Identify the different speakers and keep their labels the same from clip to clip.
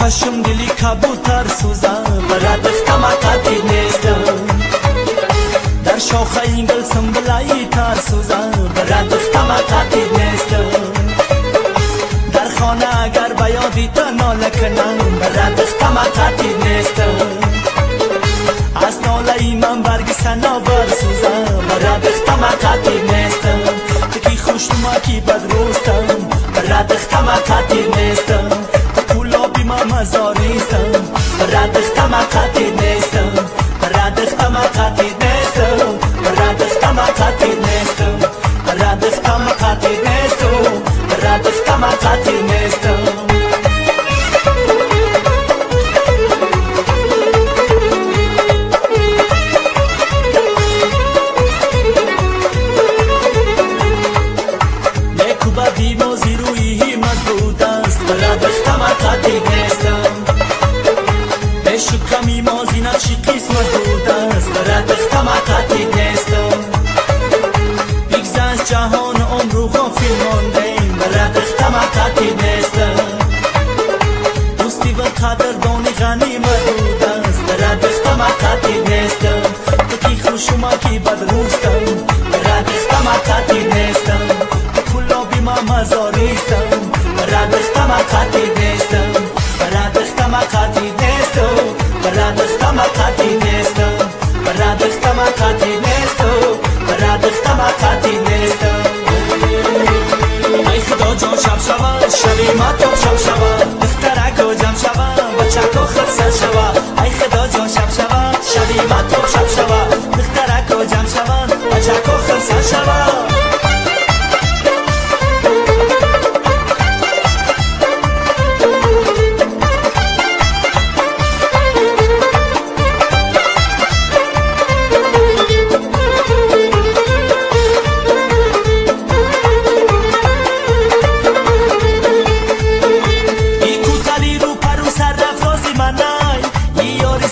Speaker 1: کشم دلی کبوتر سوزم برات قمقاتی نیستم در شاخه این گل سنبلایی تر سوزم برات قمقاتی نیستم در خانه اگر بیادی تا ناله کنم برات قمقاتی نیستم از ناله من برگ سنابر سوزم برات قمقاتی نیستم تکی خوشنما کی بدروستم برات قمقاتی نیستم مزاریستم برات قمقاتی نیستم برات قمقاتی نیستم برات قمقاتی نیستم برات قمقاتی نیستم برات قمقاتی نیستم نیکو بدی موزی روی مضبوط است برات قمقاتی نیستم شکمی مازی نقشی قسمت بود است برات قمقاتی نیستم بگذشت جهان عمر و غافل ماندیم برات قمقاتی نیستم دوستی و قدردانی غنیمت بود است برات قمقاتی نیستم تکی خوشما کی بدروستم برات قمقاتی نیستم کلابی ما مزاریستم برات قمقاتی نیستم برات قمقاتی نیستم برات قمقاتی نیستم برات قمقاتی نیستم برات قمقاتی نیستم ای خدا جان شب شود شبی ما تو شب شود دخترک و جمع شود بچک و خرسل شود ای خدا جان شب شود شبی ما تو شب شود دخترک و جمع شود بچک و خرسل شود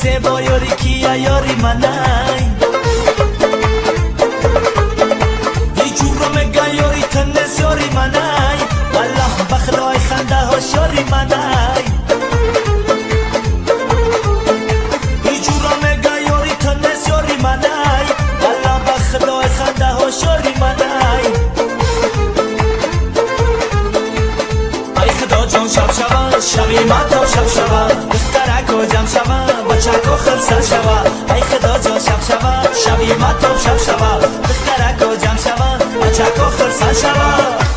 Speaker 1: زیبا یاری کیا یاری منای ای جورا مگا یاری تنس یاری منای والله بخلای خنده ها شاری منای ای جورا مگا یاری تنس یاری منای والله بخلای خنده ها شاری منای ای خدا جان شب شود شبی ما تو شب شود دخترک و جمع شود بچک و خرسل شود ای خدا جان شب شود شبی ما تو شب شود دخترک و جمع شود بچک و خرسل شود